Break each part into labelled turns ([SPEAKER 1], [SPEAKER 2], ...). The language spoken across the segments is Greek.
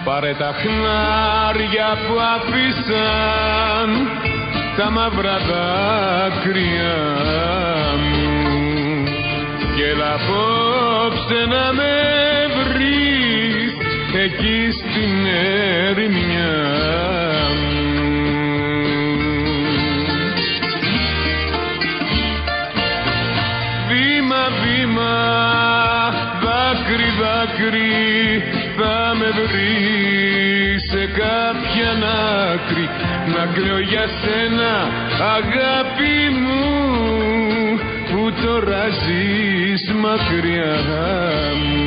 [SPEAKER 1] Πάρε τα χνάρια που αφήσαν τα μαύρα δάκρυα μου και έλα απόψε να με βρεις εκεί στην ερημιά μου. Βήμα, βήμα, δάκρυ, δάκρυ, θα με βρεις σε κάποια άκρη να κλαίω για σένα, αγάπη μου, που τώρα ζεις μακριά μου.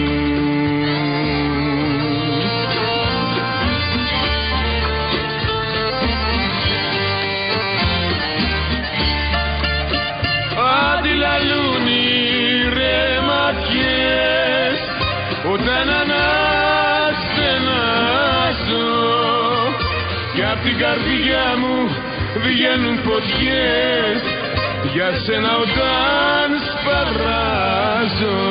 [SPEAKER 1] Αντιλαλούν οι ρεμάτιες όταν αναστενάζω κι απ' την καρδιά μου βγαίνουν φωτιές για σένα όταν σπαράζω.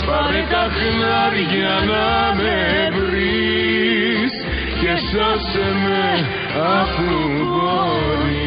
[SPEAKER 1] Πάρε τα χνάρια να με βρεις και σώσε με αφού μπορείς.